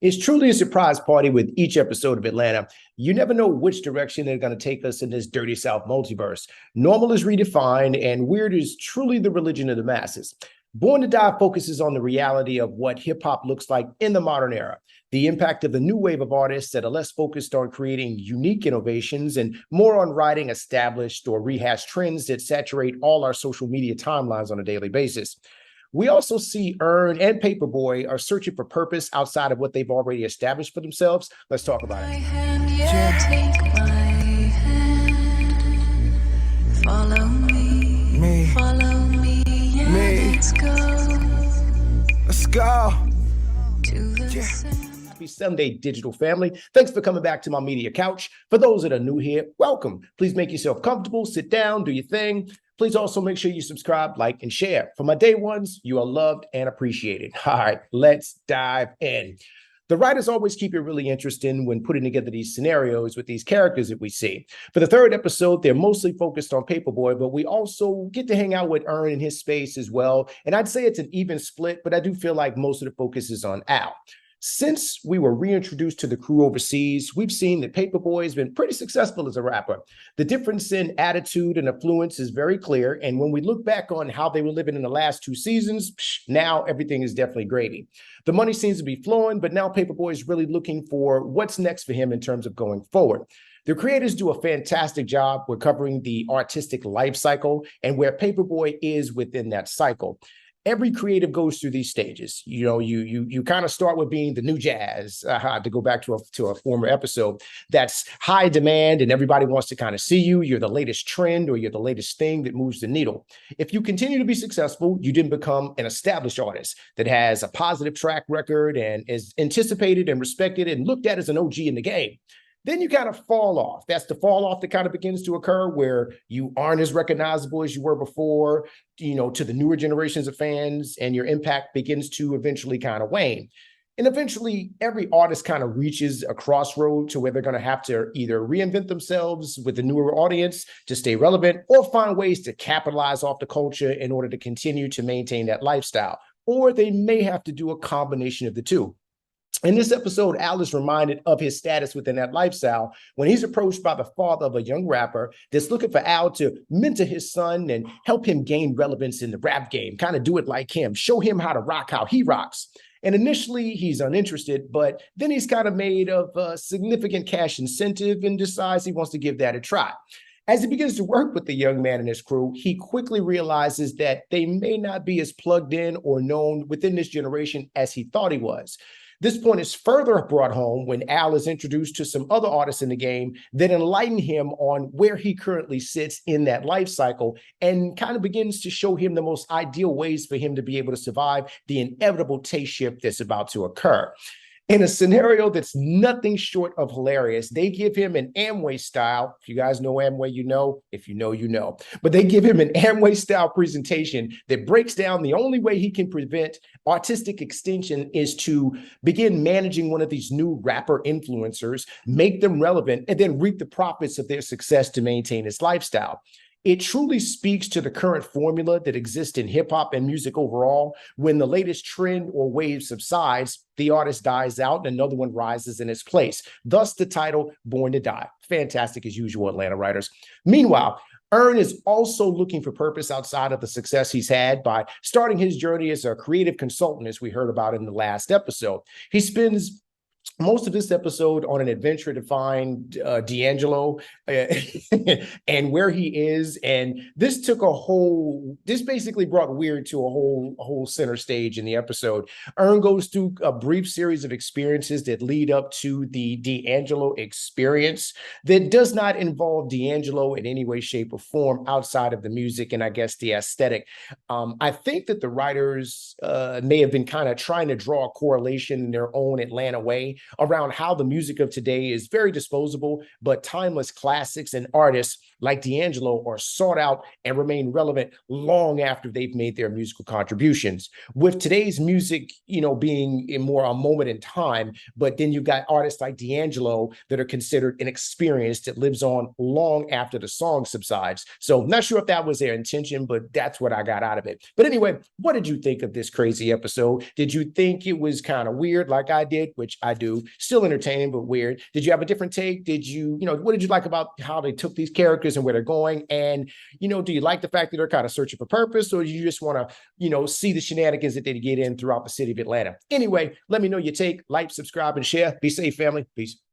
It's truly a surprise party with each episode of Atlanta. You never know which direction they're going to take us in this dirty South multiverse. Normal is redefined, and weird is truly the religion of the masses. Born to Die focuses on the reality of what hip hop looks like in the modern era, the impact of the new wave of artists that are less focused on creating unique innovations and more on riding established or rehashed trends that saturate all our social media timelines on a daily basis. We also see Earn and Paper Boi are searching for purpose outside of what they've already established for themselves. Let's talk about it. Take my hand, follow me, yeah, let's go. To the Happy Sunday, digital family. Thanks for coming back to my media couch. For those that are new here, welcome. Please make yourself comfortable, sit down, do your thing. Please also make sure you subscribe, like, and share. For my day ones, you are loved and appreciated. All right, let's dive in. The writers always keep it really interesting when putting together these scenarios with these characters that we see. For the third episode, they're mostly focused on Paper Boi, but we also get to hang out with Earn in his space as well. And I'd say it's an even split, but I do feel like most of the focus is on Al. Since we were reintroduced to the crew overseas, we've seen that Paper Boi has been pretty successful as a rapper. The difference in attitude and affluence is very clear. And when we look back on how they were living in the last two seasons, now everything is definitely gravy. The money seems to be flowing, but now Paper Boi is really looking for what's next for him in terms of going forward. The creators do a fantastic job with covering the artistic life cycle and where Paper Boi is within that cycle. Every creative goes through these stages. You know, you kind of start with being the new jazz, to go back to a former episode, that's high demand and everybody wants to kind of see you. You're the latest trend or you're the latest thing that moves the needle. If you continue to be successful, you then become an established artist that has a positive track record and is anticipated and respected and looked at as an OG in the game. Then you kind of fall off. That's the fall off that kind of begins to occur where you aren't as recognizable as you were before, you know, to the newer generations of fans, and your impact begins to eventually kind of wane. And eventually every artist kind of reaches a crossroad to where they're going to have to either reinvent themselves with the newer audience to stay relevant or find ways to capitalize off the culture in order to continue to maintain that lifestyle. Or they may have to do a combination of the two. In this episode, Al is reminded of his status within that lifestyle when he's approached by the father of a young rapper that's looking for Al to mentor his son and help him gain relevance in the rap game, kind of do it like him, show him how to rock how he rocks. And initially, he's uninterested, but then he's kind of made of a significant cash incentive and decides he wants to give that a try. As he begins to work with the young man and his crew, he quickly realizes that they may not be as plugged in or known within this generation as he thought he was. This point is further brought home when Al is introduced to some other artists in the game that enlighten him on where he currently sits in that life cycle and kind of begins to show him the most ideal ways for him to be able to survive the inevitable taste shift that's about to occur. In a scenario that's nothing short of hilarious, they give him an Amway style. If you guys know Amway, you know. If you know, you know. But they give him an Amway style presentation that breaks down the only way he can prevent artistic extinction is to begin managing one of these new rapper influencers, make them relevant, and then reap the profits of their success to maintain his lifestyle. It truly speaks to the current formula that exists in hip hop and music overall. When the latest trend or wave subsides, the artist dies out and another one rises in its place. Thus the title, Born to Die. Fantastic as usual, Atlanta writers. Meanwhile, Earn is also looking for purpose outside of the success he's had by starting his journey as a creative consultant, as we heard about in the last episode. He spends most of this episode on an adventure to find D'Angelo and where he is. And this basically brought weird to a whole center stage in the episode. Earn goes through a brief series of experiences that lead up to the D'Angelo experience that does not involve D'Angelo in any way, shape, or form outside of the music and I guess the aesthetic. I think that the writers may have been kind of trying to draw a correlation in their own Atlanta way around how the music of today is very disposable, but timeless classics and artists like D'Angelo are sought out and remain relevant long after they've made their musical contributions. With today's music, being in more a moment in time, but then you've got artists like D'Angelo that are considered an experience that lives on long after the song subsides. So not sure if that was their intention, but that's what I got out of it. But anyway, what did you think of this crazy episode? Did you think it was kind of weird like I did, which I do, still entertaining, but weird? Did you have a different take? Did you, what did you like about how they took these characters and where they're going? And, do you like the fact that they're kind of searching for purpose, or do you just want to, see the shenanigans that they get in throughout the city of Atlanta? Anyway, let me know your take, like, subscribe, and share. Be safe, family. Peace.